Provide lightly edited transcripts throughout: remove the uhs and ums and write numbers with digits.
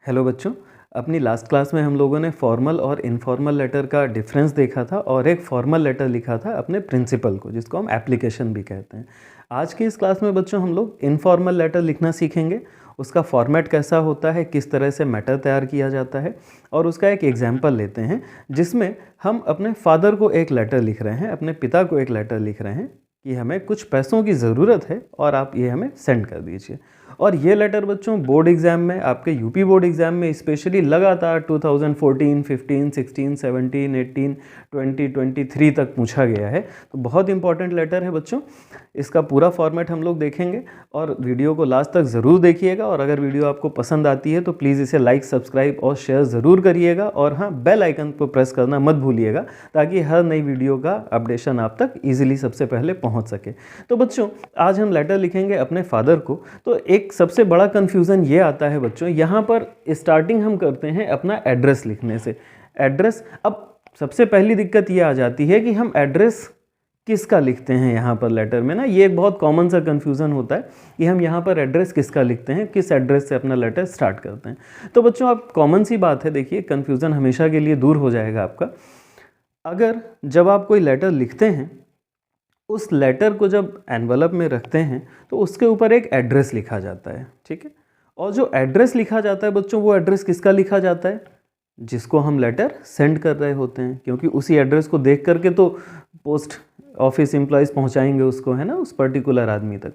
Hello बच्चों। अपनी last class में हम लोगों ने फॉर्मल और इनफॉर्मल लेटर का डिफरेंस देखा था और एक फॉर्मल लेटर लिखा था अपने प्रिंसिपल को, जिसको हम एप्लीकेशन भी कहते हैं। आज की इस क्लास में बच्चों हम लोग इनफॉर्मल लेटर लिखना सीखेंगे। उसका फॉर्मेट कैसा होता है, किस तरह से मैटर तैयार किया जाता है, और उसका एक एग्जाम्पल लेते हैं जिसमें हम अपने फादर को एक लेटर लिख रहे हैं, अपने पिता को एक लेटर लिख रहे हैं कि हमें कुछ पैसों की ज़रूरत है और आप ये हमें सेंड कर दीजिए। और ये लेटर बच्चों बोर्ड एग्ज़ाम में, आपके यूपी बोर्ड एग्ज़ाम में स्पेशली लगातार 2014, 15, 16, 17, 18, 20, 23 तक पूछा गया है। तो बहुत इंपॉर्टेंट लेटर है बच्चों। इसका पूरा फॉर्मेट हम लोग देखेंगे और वीडियो को लास्ट तक ज़रूर देखिएगा। और अगर वीडियो आपको पसंद आती है तो प्लीज़ इसे लाइक, सब्सक्राइब और शेयर ज़रूर करिएगा। और हाँ, बेल आइकन को प्रेस करना मत भूलिएगा ताकि हर नई वीडियो का अपडेशन आप तक ईजिली सबसे पहले पहुँच सके। तो बच्चों, आज हम लेटर लिखेंगे अपने फादर को। तो एक सबसे बड़ा कन्फ्यूज़न ये आता है बच्चों, यहाँ पर स्टार्टिंग हम करते हैं अपना एड्रेस लिखने से। एड्रेस, अब सबसे पहली दिक्कत ये आ जाती है कि हम एड्रेस किसका लिखते हैं यहाँ पर लेटर में ना। ये एक बहुत कॉमन सा कन्फ्यूज़न होता है कि हम यहाँ पर एड्रेस किसका लिखते हैं, किस एड्रेस से अपना लेटर स्टार्ट करते हैं। तो बच्चों, आप कॉमन सी बात है, देखिए कन्फ्यूज़न हमेशा के लिए दूर हो जाएगा आपका। अगर जब आप कोई लेटर लिखते हैं, उस लेटर को जब एनवलप में रखते हैं तो उसके ऊपर एक एड्रेस लिखा जाता है, ठीक है। और जो एड्रेस लिखा जाता है बच्चों, वो एड्रेस किसका लिखा जाता है, जिसको हम लेटर सेंड कर रहे होते हैं, क्योंकि उसी एड्रेस को देख करके तो पोस्ट ऑफिस एम्प्लॉयज़ पहुंचाएंगे उसको, है ना, उस पर्टिकुलर आदमी तक।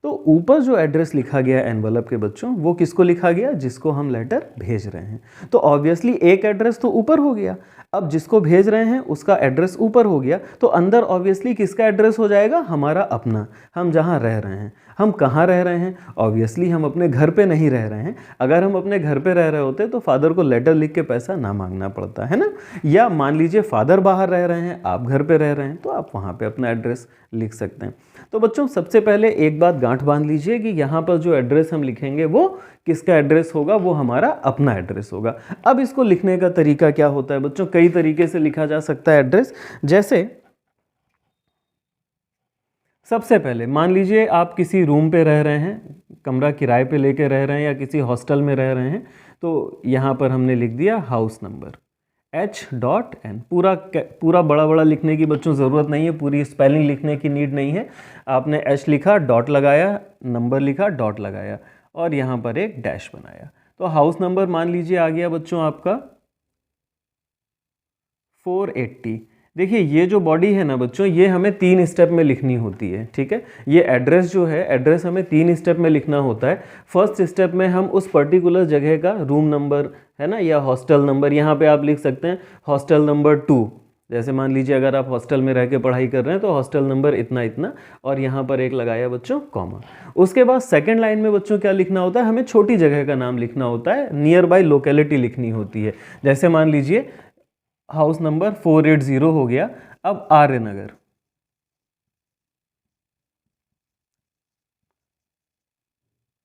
तो ऊपर जो एड्रेस लिखा गया एनवलप के बच्चों, वो किसको लिखा गया, जिसको हम लेटर भेज रहे हैं। तो ऑब्वियसली एक एड्रेस तो ऊपर हो गया। अब जिसको भेज रहे हैं उसका एड्रेस ऊपर हो गया, तो अंदर ऑब्वियसली किसका एड्रेस हो जाएगा, हमारा अपना, हम जहाँ रह रहे हैं। हम कहाँ रह रहे हैं, ऑब्वियसली हम अपने घर पे नहीं रह रहे हैं। अगर हम अपने घर पे रह रहे होते तो फादर को लेटर लिख के पैसा ना मांगना पड़ता, है ना। या मान लीजिए फादर बाहर रह रहे हैं, आप घर पे रह रहे हैं, तो आप वहाँ पे अपना एड्रेस लिख सकते हैं। तो बच्चों, सबसे पहले एक बात गांठ बांध लीजिए कि यहाँ पर जो एड्रेस हम लिखेंगे वो किसका एड्रेस होगा, वो हमारा अपना एड्रेस होगा। अब इसको लिखने का तरीका क्या होता है बच्चों, कई तरीके से लिखा जा सकता है एड्रेस। जैसे सबसे पहले मान लीजिए आप किसी रूम पे रह रहे हैं, कमरा किराए पे लेके रह रहे हैं, या किसी हॉस्टल में रह रहे हैं। तो यहाँ पर हमने लिख दिया हाउस नंबर H.N। पूरा बड़ा बड़ा लिखने की बच्चों ज़रूरत नहीं है, पूरी स्पेलिंग लिखने की नीड नहीं है। आपने H लिखा, डॉट लगाया, नंबर लिखा, डॉट लगाया, और यहाँ पर एक डैश बनाया। तो हाउस नंबर मान लीजिए आ गया बच्चों आपका 480। देखिए ये जो बॉडी है ना बच्चों, ये हमें 3 स्टेप में लिखनी होती है, ठीक है। ये एड्रेस जो है, एड्रेस हमें 3 स्टेप में लिखना होता है। फर्स्ट स्टेप में हम उस पर्टिकुलर जगह का रूम नंबर, है ना, या हॉस्टल नंबर, यहाँ पे आप लिख सकते हैं हॉस्टल नंबर 2। जैसे मान लीजिए अगर आप हॉस्टल में रह के पढ़ाई कर रहे हैं तो हॉस्टल नंबर इतना इतना, और यहाँ पर एक लगाया बच्चों कॉमा। उसके बाद सेकंड लाइन में बच्चों क्या लिखना होता है, हमें छोटी जगह का नाम लिखना होता है, नियर बाय लोकेलिटी लिखनी होती है। जैसे मान लीजिए हाउस नंबर 480 हो गया, अब आर्य नगर,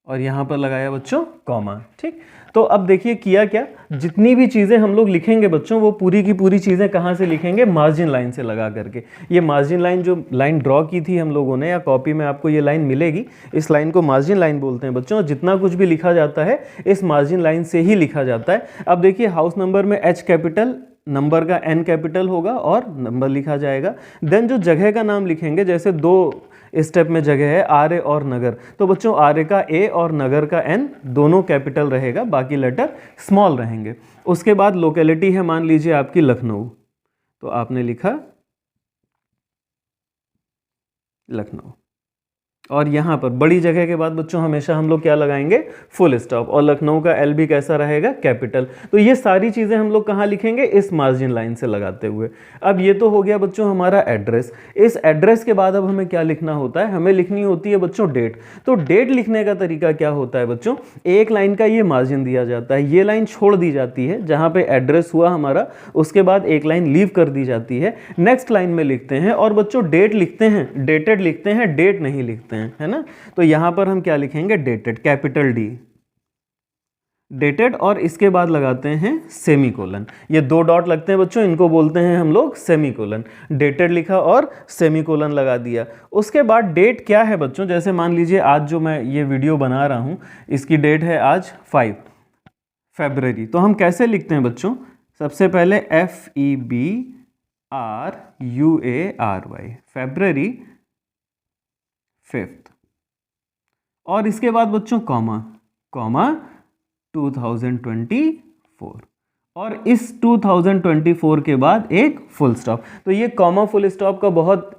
और यहाँ पर लगाया बच्चों कॉमा, ठीक। तो अब देखिए किया क्या, जितनी भी चीज़ें हम लोग लिखेंगे बच्चों, वो पूरी की पूरी चीज़ें कहाँ से लिखेंगे, मार्जिन लाइन से लगा करके। ये मार्जिन लाइन, जो लाइन ड्रॉ की थी हम लोगों ने, या कॉपी में आपको ये लाइन मिलेगी, इस लाइन को मार्जिन लाइन बोलते हैं बच्चों। जितना कुछ भी लिखा जाता है इस मार्जिन लाइन से ही लिखा जाता है। अब देखिए हाउस नंबर में H कैपिटल, नंबर का N कैपिटल होगा और नंबर लिखा जाएगा। देन जो जगह का नाम लिखेंगे, जैसे 2 स्टेप में जगह है आर्य और नगर, तो बच्चों आर्य का A और नगर का N दोनों कैपिटल रहेगा, बाकी लेटर स्मॉल रहेंगे। उसके बाद लोकेलिटी है मान लीजिए आपकी लखनऊ, तो आपने लिखा लखनऊ। और यहाँ पर बड़ी जगह के बाद बच्चों हमेशा हम लोग क्या लगाएंगे, फुल स्टॉप, और लखनऊ का L भी कैसा रहेगा, कैपिटल। तो ये सारी चीज़ें हम लोग कहाँ लिखेंगे, इस मार्जिन लाइन से लगाते हुए। अब ये तो हो गया बच्चों हमारा एड्रेस। इस एड्रेस के बाद अब हमें क्या लिखना होता है, हमें लिखनी होती है बच्चों डेट। तो डेट लिखने का तरीका क्या होता है बच्चों, एक लाइन का ये मार्जिन दिया जाता है, ये लाइन छोड़ दी जाती है जहाँ पे एड्रेस हुआ हमारा, उसके बाद एक लाइन लीव कर दी जाती है, नेक्स्ट लाइन में लिखते हैं, और बच्चों डेट लिखते हैं, डेटेड लिखते हैं, डेट नहीं लिखते हैं, है ना। तो यहां पर हम क्या लिखेंगे, डेटेड, कैपिटल D, डेटेड, और इसके बाद लगाते हैं सेमीकोलन। ये 2 डॉट लगते हैं बच्चों, इनको बोलते हैं हम लोग सेमीकोलन। डेटेड लिखा और सेमीकोलन लगा दिया। उसके बाद डेट क्या है बच्चों, जैसे मान लीजिए आज जो मैं ये वीडियो बना रहा हूं, इसकी डेट है आज 5 फरवरी। तो हम कैसे लिखते हैं बच्चों? सबसे पहले FEBRUARY, फरवरी 5th। और इसके बाद बच्चों कॉमा 2024, और इस 2024 के बाद एक फुल स्टॉप। तो ये कॉमा फुल स्टॉप का बहुत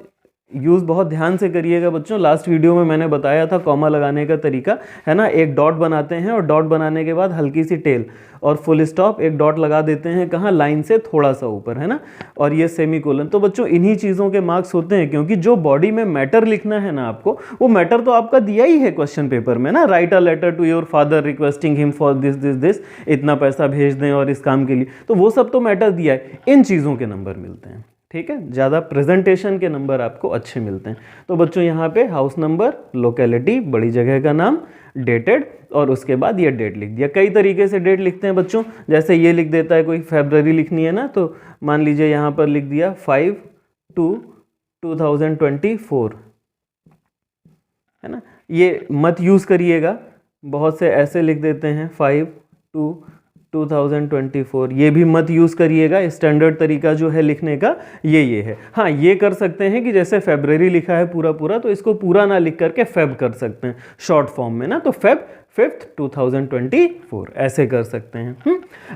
ध्यान से करिएगा बच्चों। लास्ट वीडियो में मैंने बताया था कॉमा लगाने का तरीका, है ना। एक डॉट बनाते हैं और डॉट बनाने के बाद हल्की सी टेल, और फुल स्टॉप एक डॉट लगा देते हैं कहाँ, लाइन से थोड़ा सा ऊपर, है ना, और ये सेमीकोलन। तो बच्चों इन्हीं चीज़ों के मार्क्स होते हैं, क्योंकि जो बॉडी में मैटर लिखना है ना आपको, वो मैटर तो आपका दिया ही है क्वेश्चन पेपर में ना। Write a letter to your father requesting him for this this this, इतना पैसा भेज दें और इस काम के लिए, तो वो सब तो मैटर दिया है। इन चीज़ों के नंबर मिलते हैं, ठीक है। ज़्यादा प्रेजेंटेशन के नंबर आपको अच्छे मिलते हैं। तो बच्चों यहाँ पे हाउस नंबर, लोकेलिटी, बड़ी जगह का नाम, डेटेड, और उसके बाद ये डेट लिख दिया। कई तरीके से डेट लिखते हैं बच्चों, जैसे ये लिख देता है कोई, फरवरी लिखनी है ना, तो मान लीजिए यहाँ पर लिख दिया 5/2/2024, है ना। ये मत यूज़ करिएगा, बहुत से ऐसे लिख देते हैं 5/2/2024, ये भी मत यूज़ करिएगा। स्टैंडर्ड तरीका जो है लिखने का ये है। हाँ, ये कर सकते हैं कि जैसे फरवरी लिखा है पूरा पूरा, तो इसको पूरा ना लिख करके फेब कर सकते हैं शॉर्ट फॉर्म में ना, तो फेब 5th 2024 ऐसे कर सकते हैं।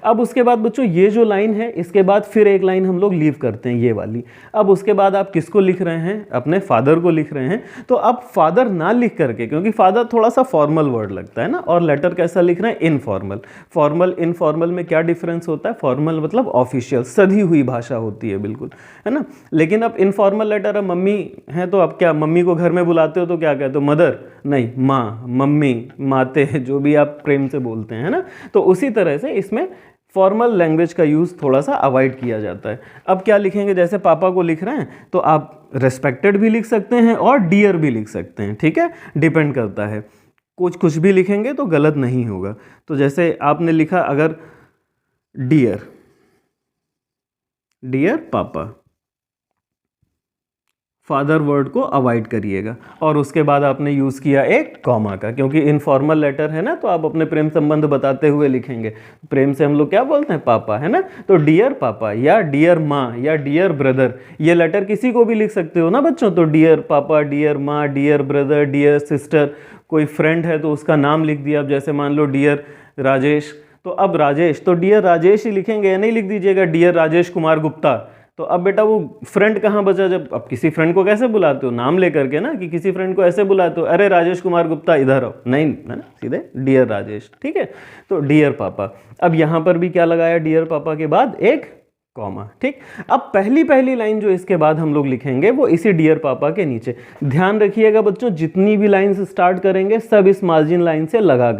अब उसके बाद बच्चों ये जो लाइन है, इसके बाद फिर एक लाइन हम लोग लीव करते हैं, ये वाली। अब उसके बाद आप किसको लिख रहे हैं? अपने फादर को लिख रहे हैं। तो अब फादर ना लिख करके, क्योंकि फादर थोड़ा सा फॉर्मल वर्ड लगता है ना, और लेटर कैसा लिख रहे हैं? इनफॉर्मल। फॉर्मल इनफॉर्मल में क्या डिफरेंस होता है? फॉर्मल मतलब ऑफिशियल, सधी हुई भाषा होती है बिल्कुल, है ना। लेकिन अब इनफॉर्मल लेटर, अब मम्मी है तो अब क्या, मम्मी को घर में बुलाते हो तो क्या कहते हो? मदर नहीं, माँ, मम्मी, माते, जो भी आप प्रेम से बोलते हैं, है ना। तो उसी तरह से इसमें फॉर्मल लैंग्वेज का यूज़ थोड़ा सा अवॉइड किया जाता है। अब क्या लिखेंगे? जैसे पापा को लिख रहे हैं तो आप रेस्पेक्टेड भी लिख सकते हैं और डियर भी लिख सकते हैं, ठीक है, डिपेंड करता है। कुछ भी लिखेंगे तो गलत नहीं होगा। तो जैसे आपने लिखा अगर डियर पापा, फादर वर्ड को अवॉइड करिएगा। और उसके बाद आपने यूज़ किया एक कॉमा का, क्योंकि इनफॉर्मल लेटर है ना, तो आप अपने प्रेम संबंध बताते हुए लिखेंगे। प्रेम से हम लोग क्या बोलते हैं? पापा, है ना। तो डियर पापा या डियर माँ या डियर ब्रदर, ये लेटर किसी को भी लिख सकते हो ना बच्चों। तो डियर पापा, डियर माँ, डियर ब्रदर, डियर सिस्टर, कोई फ्रेंड है तो उसका नाम लिख दिया। अब जैसे मान लो डियर राजेश, तो अब राजेश, तो डियर राजेश ही लिखेंगे, नहीं लिख दीजिएगा डियर राजेश कुमार गुप्ता। तो अब बेटा वो फ्रेंड कहाँ बचा? जब अब किसी फ्रेंड को कैसे बुलाते हो? नाम लेकर के ना, कि किसी फ्रेंड को ऐसे बुलाते हो, अरे राजेश कुमार गुप्ता इधर आओ, नहीं, है ना, सीधे डियर राजेश, ठीक है। तो डियर पापा। अब यहाँ पर भी क्या लगाया? डियर पापा के बाद एक कॉमा, ठीक। अब पहली लाइन जो इसके बाद हम लोग लिखेंगे वो इसी डियर पापा के नीचे। ध्यान रखिएगा बच्चों, जितनी भी लाइन से स्टार्ट करेंगे सब इस मार्जिन लाइन से लगा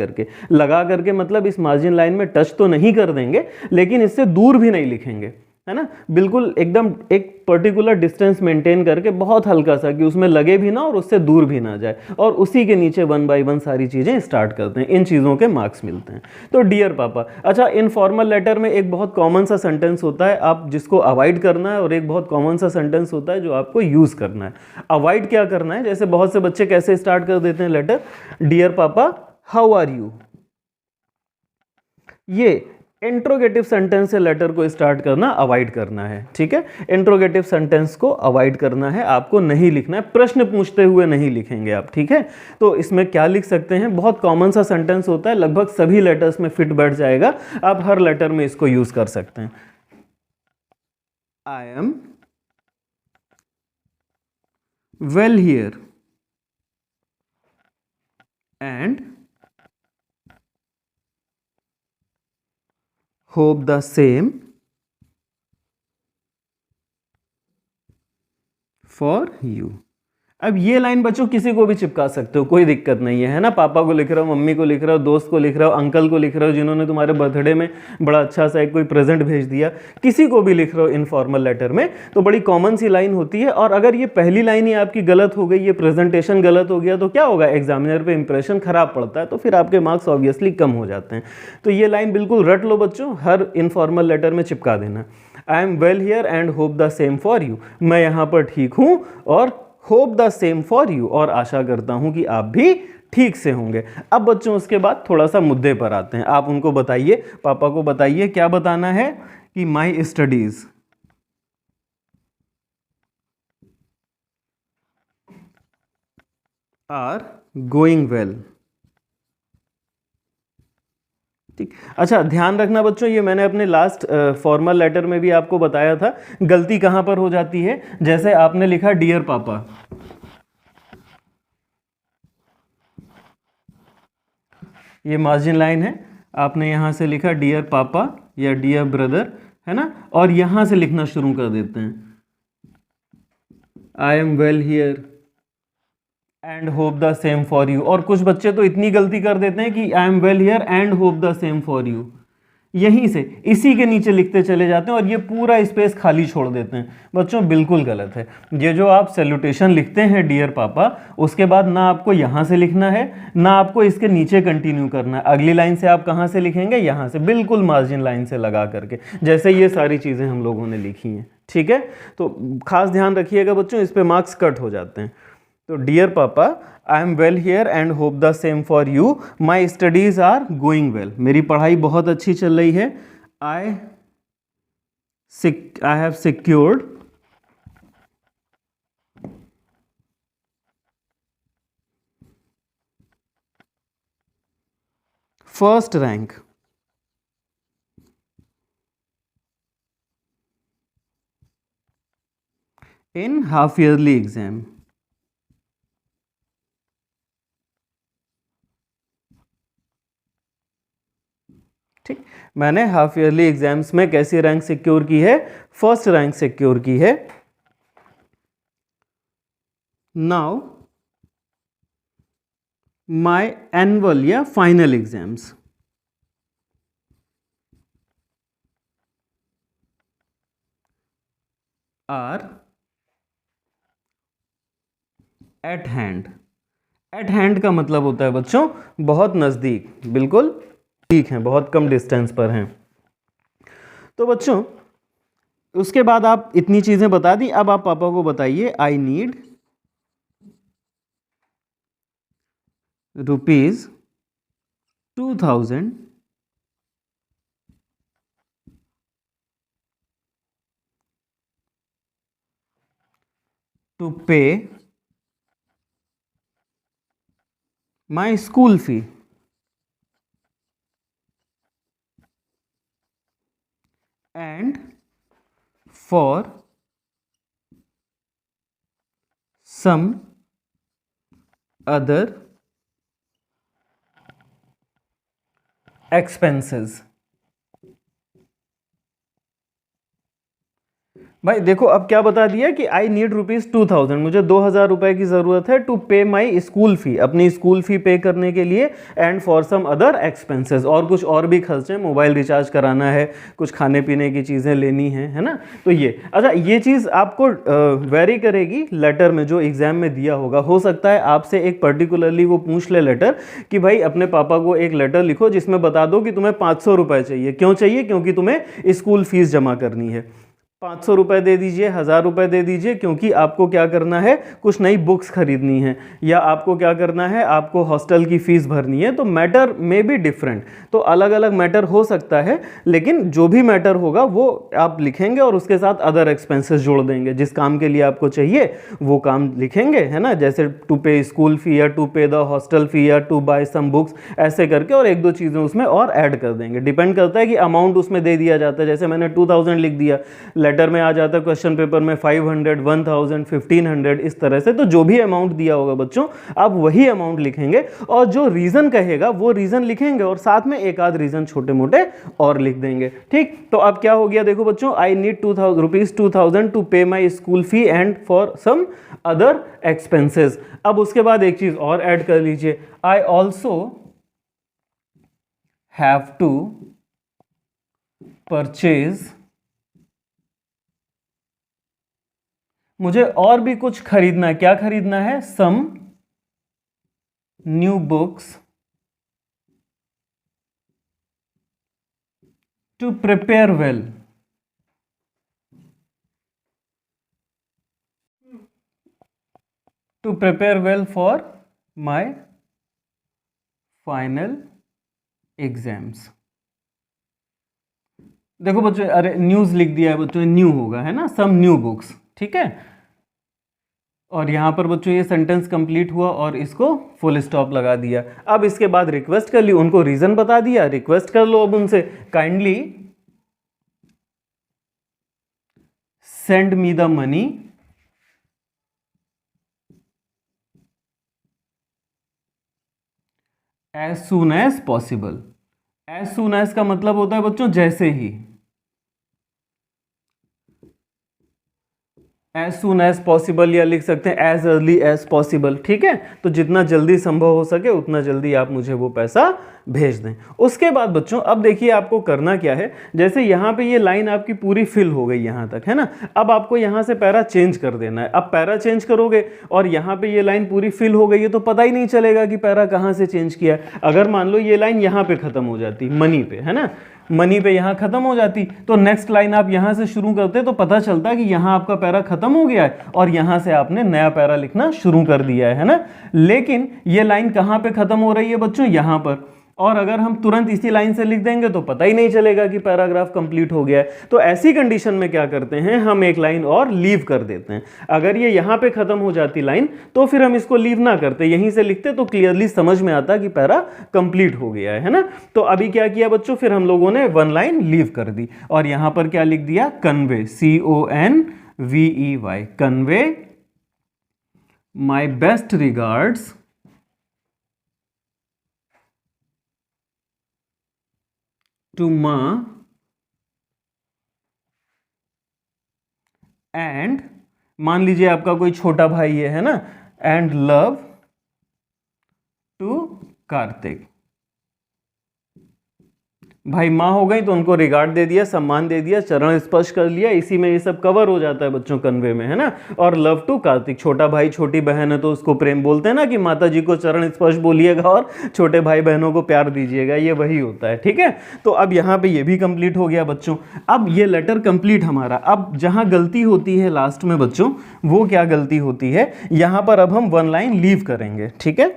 करके मतलब इस मार्जिन लाइन में टच तो नहीं कर देंगे, लेकिन इससे दूर भी नहीं लिखेंगे, है ना। बिल्कुल एकदम एक पर्टिकुलर डिस्टेंस मेंटेन करके, बहुत हल्का सा, कि उसमें लगे भी ना और उससे दूर भी ना जाए, और उसी के नीचे 1 बाय 1 सारी चीज़ें स्टार्ट करते हैं। इन चीज़ों के मार्क्स मिलते हैं। तो डियर पापा। अच्छा, इनफॉर्मल लेटर में एक बहुत कॉमन सा सेंटेंस होता है आप जिसको अवॉइड करना है, और एक बहुत कॉमन सा सेंटेंस होता है जो आपको यूज़ करना है। अवॉइड क्या करना है? जैसे बहुत से बच्चे कैसे स्टार्ट कर देते हैं लेटर, डियर पापा हाउ आर यू। ये इंट्रोगेटिव सेंटेंस से लेटर को स्टार्ट करना अवॉइड करना है, ठीक है। इंट्रोगेटिव सेंटेंस को अवॉइड करना है, आपको नहीं लिखना है, प्रश्न पूछते हुए नहीं लिखेंगे आप, ठीक है। तो इसमें क्या लिख सकते हैं? बहुत कॉमन सा सेंटेंस होता है, लगभग सभी लेटर्स में फिट बैठ जाएगा, आप हर लेटर में इसको यूज कर सकते हैं। आई am well here and hope the same for you। अब ये लाइन बच्चों किसी को भी चिपका सकते हो, कोई दिक्कत नहीं है ना। पापा को लिख रहे हो, मम्मी को लिख रहे हो, दोस्त को लिख रहे हो, अंकल को लिख रहे हो जिन्होंने तुम्हारे बर्थडे में बड़ा अच्छा सा एक कोई प्रेजेंट भेज दिया, किसी को भी लिख रहे हो इनफॉर्मल लेटर में, तो बड़ी कॉमन सी लाइन होती है। और अगर ये पहली लाइन ही आपकी गलत हो गई, ये प्रेजेंटेशन गलत हो गया, तो क्या होगा? एग्जामिनर पे इंप्रेशन खराब पड़ता है, तो फिर आपके मार्क्स ऑब्वियसली कम हो जाते हैं। तो ये लाइन बिल्कुल रट लो बच्चों, हर इनफॉर्मल लेटर में चिपका देना। आई am well here and hope the same for you. मैं यहाँ पर ठीक हूँ और hope the same for you, और आशा करता हूँ कि आप भी ठीक से होंगे। अब बच्चों उसके बाद थोड़ा सा मुद्दे पर आते हैं। आप उनको बताइए, पापा को बताइए क्या बताना है कि my studies are going well. ठीक। अच्छा, ध्यान रखना बच्चों, ये मैंने अपने लास्ट फॉर्मल लेटर में भी आपको बताया था, गलती कहां पर हो जाती है। जैसे आपने लिखा डियर पापा, ये मार्जिन लाइन है, आपने यहां से लिखा डियर पापा या डियर ब्रदर, है ना, और यहां से लिखना शुरू कर देते हैं आई am well here and hope the same for you. और कुछ बच्चे तो इतनी गलती कर देते हैं कि आई am well here and hope the same for you, यहीं से इसी के नीचे लिखते चले जाते हैं और ये पूरा स्पेस खाली छोड़ देते हैं। बच्चों बिल्कुल गलत है। ये जो आप सैल्यूटेशन लिखते हैं डियर पापा, उसके बाद ना आपको यहाँ से लिखना है ना आपको इसके नीचे कंटिन्यू करना है। अगली लाइन से आप कहाँ से लिखेंगे, यहाँ से बिल्कुल मार्जिन लाइन से लगा करके, जैसे ये सारी चीज़ें हम लोगों ने लिखी हैं। ठीक है, तो खास ध्यान रखिएगा बच्चों, इस पर मार्क्स कट हो जाते हैं। तो dear papa, I am well here and hope the same for you, my studies are going well, मेरी पढ़ाई बहुत अच्छी चल रही है। I have secured first rank in half yearly exam. ठीक, मैंने हाफ ईयरली एग्जाम्स में कैसी रैंक सिक्योर की है, फर्स्ट रैंक सिक्योर की है। नाउ माय एनुअल या final exams are at hand. At hand का मतलब होता है बच्चों बहुत नज़दीक, बिल्कुल ठीक है, बहुत कम डिस्टेंस पर हैं। तो बच्चों उसके बाद आप इतनी चीज़ें बता दी, अब आप पापा को बताइए I need ₹2000 to pay my school fee and for some other expenses। भाई देखो अब क्या बता दिया कि आई नीड ₹2000, मुझे 2000 रुपए की ज़रूरत है टू पे माई स्कूल फी, अपनी स्कूल फी पे करने के लिए, and for some other expenses, और कुछ और भी खर्चे, मोबाइल रिचार्ज कराना है, कुछ खाने पीने की चीज़ें लेनी है ना। तो ये अच्छा, ये चीज़ आपको वेरी करेगी लेटर में जो एग्जाम में दिया होगा। हो सकता है आपसे एक पर्टिकुलरली वो पूछ ले लेटर कि भाई अपने पापा को एक लेटर लिखो जिसमें बता दो कि तुम्हें 500 रुपये चाहिए। क्यों चाहिए? क्योंकि तुम्हें स्कूल फीस जमा करनी है। 500 रुपये दे दीजिए, 1000 रुपये दे दीजिए, क्योंकि आपको क्या करना है, कुछ नई बुक्स खरीदनी है, या आपको क्या करना है, आपको हॉस्टल की फ़ीस भरनी है। तो मैटर में बी डिफरेंट, तो अलग अलग मैटर हो सकता है, लेकिन जो भी मैटर होगा वो आप लिखेंगे और उसके साथ अदर एक्सपेंसेस जोड़ देंगे। जिस काम के लिए आपको चाहिए वो काम लिखेंगे, है ना, जैसे टू पे स्कूल फ़ी या टू पे द हॉस्टल फ़ी या टू बाय सम बुक्स, ऐसे करके, और एक दो चीज़ें उसमें और ऐड कर देंगे। डिपेंड करता है कि अमाउंट उसमें दे दिया जाता है। जैसे मैंने 2000 लिख दिया, लेटर में आ जाता है क्वेश्चन पेपर में 500, 1000, 1500, इस तरह से। तो जो भी अमाउंट दिया होगा बच्चों, आप वही अमाउंट लिखेंगे, और जो रीजन कहेगा वो रीजन लिखेंगे, और साथ में एक आध रीजन छोटे मोटे और लिख देंगे। ठीक, तो अब क्या हो गया देखो बच्चों, I need ₹2000 to pay my school fee and for some other expenses. अब उसके बाद एक चीज और ऐड कर लीजिए, I also have to purchase, मुझे और भी कुछ खरीदना है। क्या खरीदना है? Some new books to prepare well, to prepare well for my final exams. देखो बच्चों, अरे न्यूज़ लिख दिया है बच्चों, न्यू होगा है ना, सम न्यू बुक्स, ठीक है। और यहाँ पर बच्चों ये सेंटेंस कंप्लीट हुआ और इसको फुल स्टॉप लगा दिया। अब इसके बाद रिक्वेस्ट कर ली, उनको रीजन बता दिया, रिक्वेस्ट कर लो अब उनसे, kindly send me the money as soon as possible. As soon as का मतलब होता है बच्चों जैसे ही, एज सुन एज पॉसिबल या लिख सकते हैं एज अर्ली एज पॉसिबल, ठीक है। तो जितना जल्दी संभव हो सके उतना जल्दी आप मुझे वो पैसा भेज दें। उसके बाद बच्चों अब देखिए आपको करना क्या है, जैसे यहाँ पे ये लाइन आपकी पूरी फिल हो गई यहाँ तक, है ना। अब आपको यहाँ से पैरा चेंज कर देना है। अब पैरा चेंज करोगे और यहाँ पे ये लाइन पूरी फिल हो गई है तो पता ही नहीं चलेगा कि पैरा कहाँ से चेंज किया है। अगर मान लो ये लाइन यहाँ पे खत्म हो जाती मनी पे, है ना, मनी पे यहाँ खत्म हो जाती, तो नेक्स्ट लाइन आप यहाँ से शुरू करते तो पता चलता कि यहाँ आपका पैरा खत्म हो गया है और यहाँ से आपने नया पैरा लिखना शुरू कर दिया है ना। लेकिन ये लाइन कहाँ पे खत्म हो रही है बच्चों, यहाँ पर, और अगर हम तुरंत इसी लाइन से लिख देंगे तो पता ही नहीं चलेगा कि पैराग्राफ कंप्लीट हो गया है। तो ऐसी कंडीशन में क्या करते हैं, हम एक लाइन और लीव कर देते हैं। अगर ये यहाँ पे खत्म हो जाती लाइन तो फिर हम इसको लीव ना करते, यहीं से लिखते तो क्लियरली समझ में आता कि पैरा कंप्लीट हो गया है ना। तो अभी क्या किया बच्चों, फिर हम लोगों ने वन लाइन लीव कर दी और यहाँ पर क्या लिख दिया, convey, CONVEY, convey my best regards to maa and, मान लीजिए आपका कोई छोटा भाई है ना, एंड लव टू कार्तिक। भाई माँ हो गई तो उनको रिगार्ड दे दिया, सम्मान दे दिया, चरण स्पर्श कर लिया, इसी में ये सब कवर हो जाता है बच्चों कन्वे में, है ना। और लव टू कार्तिक, छोटा भाई छोटी बहन है तो उसको प्रेम बोलते हैं ना, कि माता जी को चरण स्पर्श बोलिएगा और छोटे भाई बहनों को प्यार दीजिएगा, ये वही होता है, ठीक है। तो अब यहाँ पे ये भी कंप्लीट हो गया बच्चों। अब ये लेटर कंप्लीट हमारा, अब जहाँ गलती होती है लास्ट में बच्चों, वो क्या गलती होती है, यहाँ पर अब हम वन लाइन लीव करेंगे, ठीक है।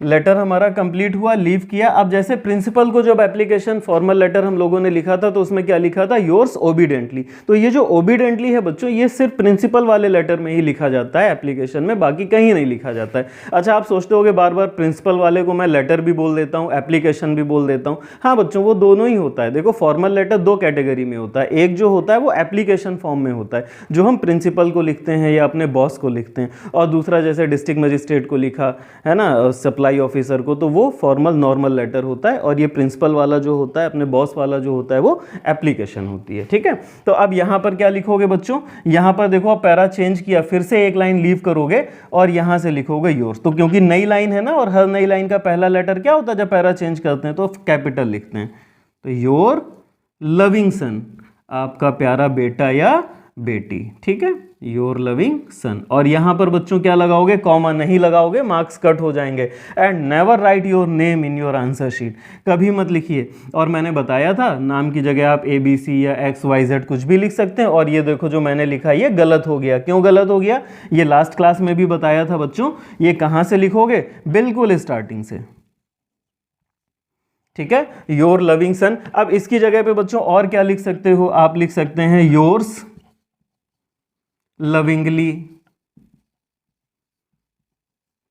लेटर हमारा कंप्लीट हुआ, लीव किया। अब जैसे प्रिंसिपल को जब एप्लीकेशन फॉर्मल लेटर हम लोगों ने लिखा था तो उसमें क्या लिखा था, योर्स ओबीडेंटली। तो ये जो ओबीडेंटली है बच्चों, ये सिर्फ प्रिंसिपल वाले लेटर में ही लिखा जाता है एप्लीकेशन में, बाकी कहीं नहीं लिखा जाता है। अच्छा, आप सोचते होगे बार बार प्रिंसिपल वाले को मैं लेटर भी बोल देता हूँ, एप्लीकेशन भी बोल देता हूँ। हाँ बच्चों, वो दोनों ही होता है। देखो फॉर्मल लेटर दो कैटेगरी में होता है, एक जो होता है वो एप्लीकेशन फॉर्म में होता है, जो हम प्रिंसिपल को लिखते हैं या अपने बॉस को लिखते हैं, और दूसरा जैसे डिस्ट्रिक्ट मजिस्ट्रेट को लिखा है ना, सप्लाई ऑफिसर को, तो वो फॉर्मल नॉर्मल लेटर होता है। और ये प्रिंसिपल वाला जो होता है, अपने बॉस वाला जो होता है, वो एप्लीकेशन होती है, ठीक है। तो अब यहां पर क्या लिखोगे बच्चों, यहां पर देखो आप पैरा चेंज किया, फिर से एक लाइन लीव करोगे और यहां से लिखोगे योर्स। तो क्योंकि नई लाइन है ना, और हर नई लाइन का पहला लेटर क्या होता है जब पैरा चेंज करते हैं, तो कैपिटल लिखते हैं। तो योर लविंग सन, आपका प्यारा बेटा या बेटी, ठीक है, योर लविंग सन। और यहां पर बच्चों क्या लगाओगे, कॉमा नहीं लगाओगे, मार्क्स कट हो जाएंगे। And never write your name in your answer sheet, कभी मत लिखिए। और मैंने बताया था नाम की जगह आप ABC या XYZ कुछ भी लिख सकते हैं। और ये देखो जो मैंने लिखा ये गलत हो गया। क्यों गलत हो गया, ये लास्ट क्लास में भी बताया था बच्चों। ये कहां से लिखोगे, बिल्कुल स्टार्टिंग से, ठीक है, योर लविंग सन। अब इसकी जगह पे बच्चों और क्या लिख सकते हो, आप लिख सकते हैं योर्स लविंगली,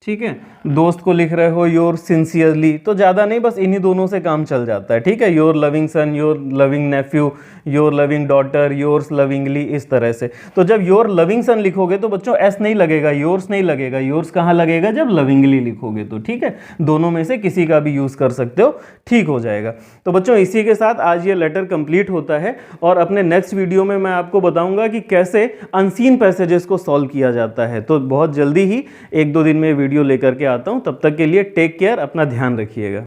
ठीक है। दोस्त को लिख रहे हो योर सिंसियरली, तो ज़्यादा नहीं, बस इन्हीं दोनों से काम चल जाता है, ठीक है। Your loving son, your loving nephew, your loving daughter, yours lovingly, इस तरह से। तो जब योर लविंग सन लिखोगे तो बच्चों एस नहीं लगेगा, योर्स नहीं लगेगा। योर्स कहाँ लगेगा, जब लविंगली लिखोगे तो, ठीक है। दोनों में से किसी का भी यूज़ कर सकते हो, ठीक हो जाएगा। तो बच्चों इसी के साथ आज ये लेटर कंप्लीट होता है। और अपने नेक्स्ट वीडियो में मैं आपको बताऊंगा कि कैसे अनसीन पैसेजेस को सॉल्व किया जाता है। तो बहुत जल्दी ही 1-2 दिन में वीडियो लेकर के आता हूं। तब तक के लिए टेक केयर, अपना ध्यान रखिएगा।